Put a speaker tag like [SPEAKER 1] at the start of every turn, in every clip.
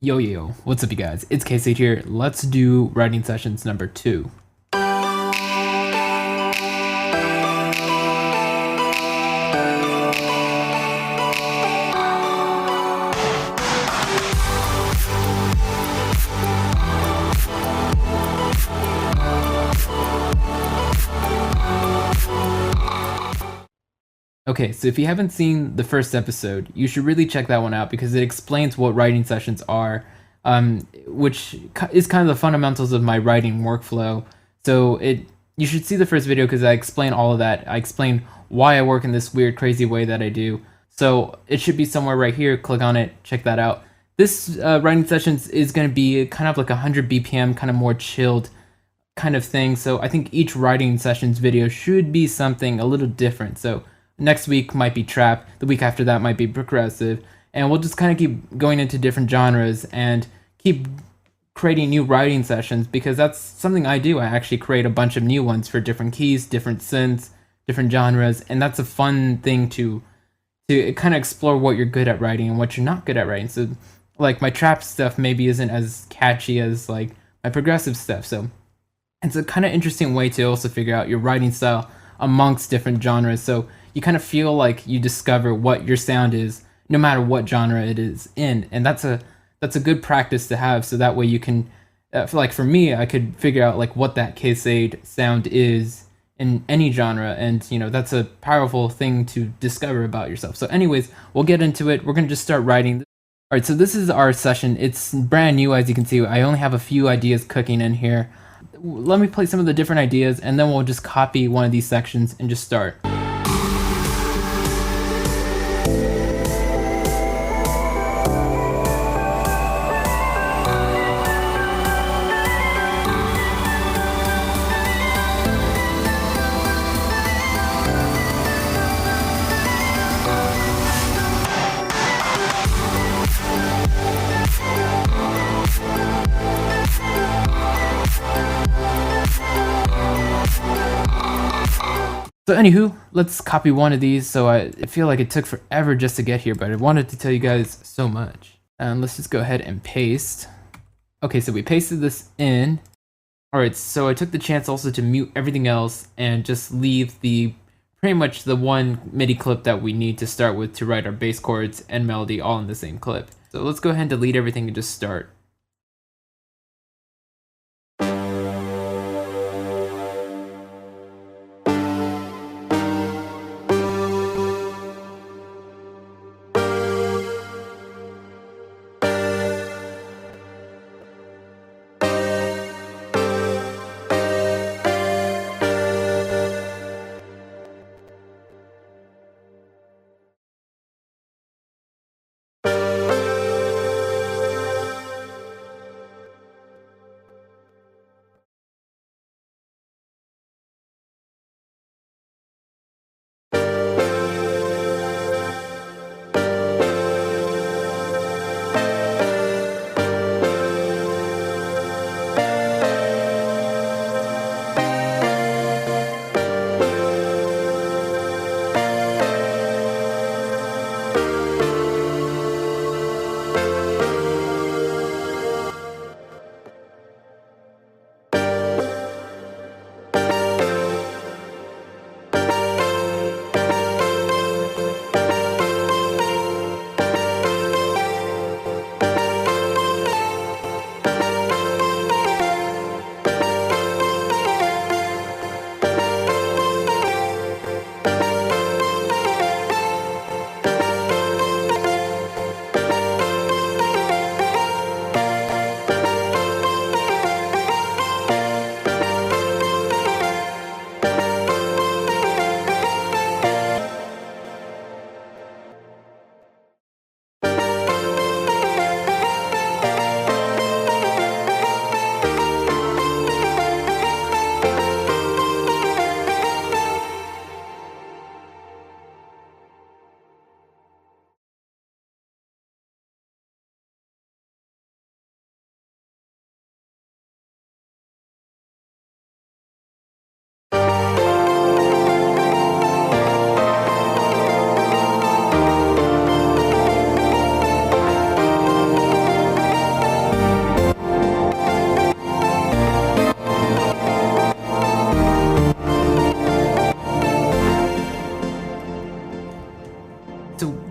[SPEAKER 1] Yo, what's up you guys? It's K-Sage here. Let's do writing sessions number 2. Okay, so if you haven't seen the first episode, you should really check that one out because it explains what writing sessions are, which is kind of the fundamentals of my writing workflow. So you should see the first video because I explain all of that. I explain why I work in this weird, crazy way that I do. So it should be somewhere right here. Click on it, check that out. This writing sessions is going to be kind of like 100 BPM, kind of more chilled kind of thing. So I think each writing sessions video should be something a little different. So next week might be trap, the week after that might be progressive, and we'll just kind of keep going into different genres and keep creating new writing sessions because that's something I do. I actually create a bunch of new ones for different keys, different synths, different genres, and that's a fun thing to kind of explore what you're good at writing and what you're not good at writing. So like my trap stuff maybe isn't as catchy as like my progressive stuff. So it's a kind of interesting way to also figure out your writing style amongst different genres. So you kind of feel like you discover what your sound is no matter what genre it is in, and that's a good practice to have, so that way you can like for me, I could figure out like what that K-Sade sound is in any genre, and you know that's a powerful thing to discover about yourself. So anyways, we'll get into it. We're gonna just start writing. All right, so this is our session. It's brand new, as you can see. I only have a few ideas cooking in here. Let me play some of the different ideas and then we'll just copy one of these sections and just start. So anywho, let's copy one of these. So I feel like it took forever just to get here, but I wanted to tell you guys so much. And let's just go ahead and paste. Okay, so we pasted this in. All right, so I took the chance also to mute everything else and just leave pretty much the one MIDI clip that we need to start with to write our bass chords and melody all in the same clip. So let's go ahead and delete everything and just start.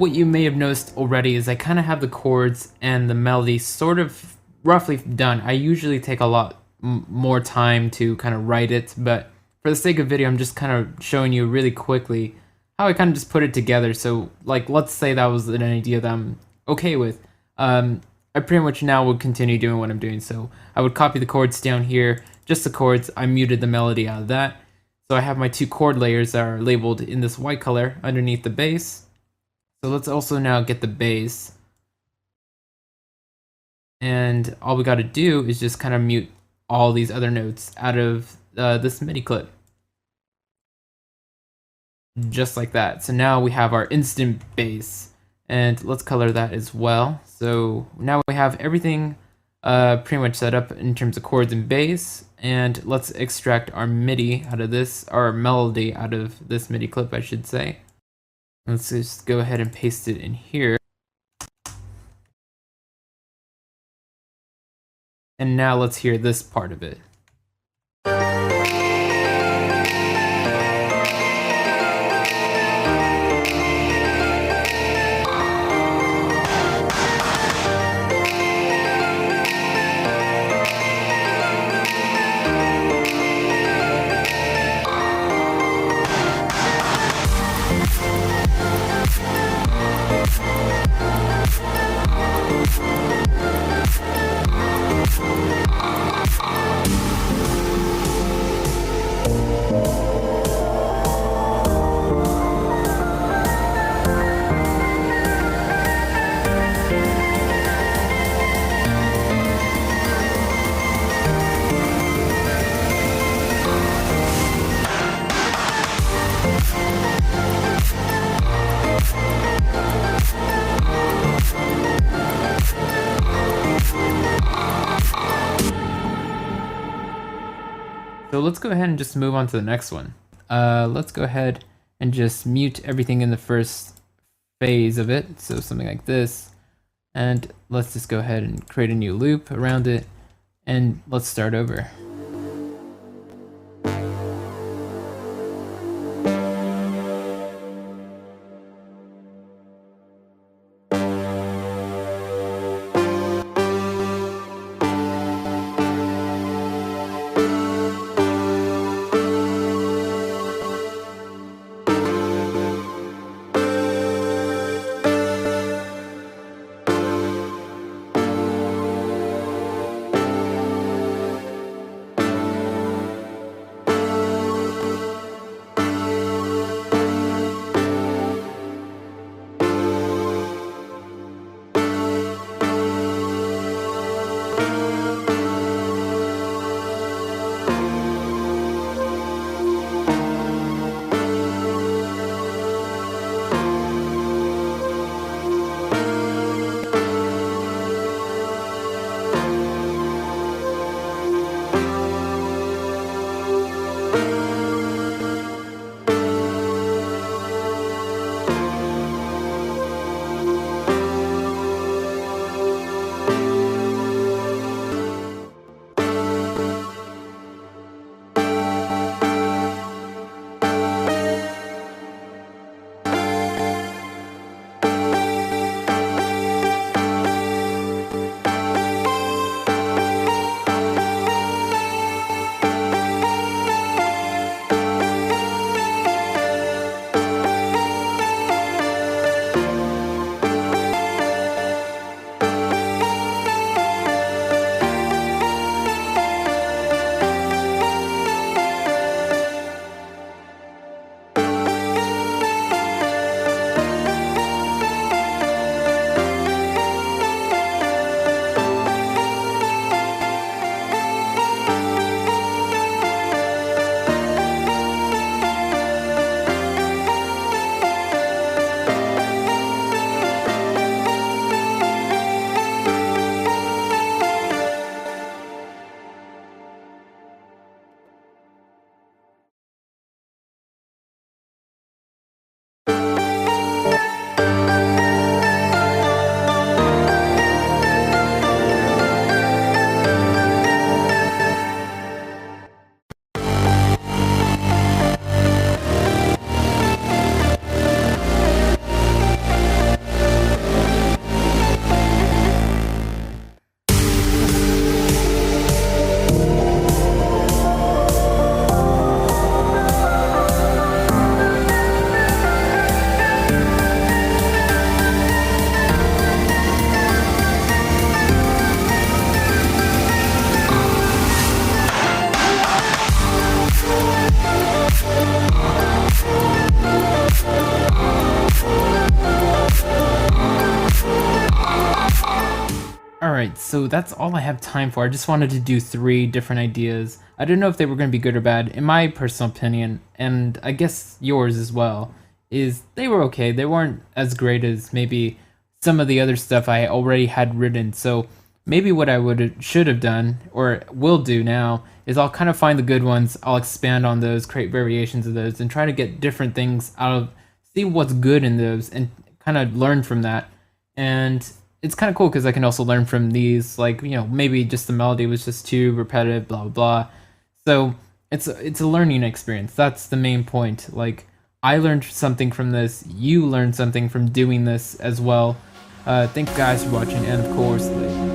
[SPEAKER 1] what you may have noticed already is I kind of have the chords and the melody sort of roughly done. I usually take a lot more time to kind of write it, but for the sake of video, I'm just kind of showing you really quickly how I kind of just put it together. So like, let's say that was an idea that I'm okay with. I pretty much now would continue doing what I'm doing. So I would copy the chords down here, just the chords. I muted the melody out of that. So I have my two chord layers that are labeled in this white color underneath the bass. So let's also now get the bass. And all we got to do is just kind of mute all these other notes out of this MIDI clip. Just like that. So now we have our instant bass. And let's color that as well. So now we have everything pretty much set up in terms of chords and bass. And let's extract our MIDI out of this, our melody out of this MIDI clip, I should say. Let's just go ahead and paste it in here. And now let's hear this part of it. So let's go ahead and just move on to the next one. Let's go ahead and just mute everything in the first phase of it. So something like this. And let's just go ahead and create a new loop around it. And let's start over. Alright, so that's all I have time for. I just wanted to do 3 different ideas. I didn't know if they were going to be good or bad. In my personal opinion, and I guess yours as well, is they were okay. They weren't as great as maybe some of the other stuff I already had written. So maybe what I should have done, or will do now, is I'll kind of find the good ones, I'll expand on those, create variations of those, and try to get different things out of, see what's good in those, and kind of learn from that. And it's kind of cool because I can also learn from these, like, maybe just the melody was just too repetitive, blah blah blah. So it's a learning experience. That's the main point. Like, I learned something from this, you learned something from doing this as well. Thank you guys for watching, and of course, like,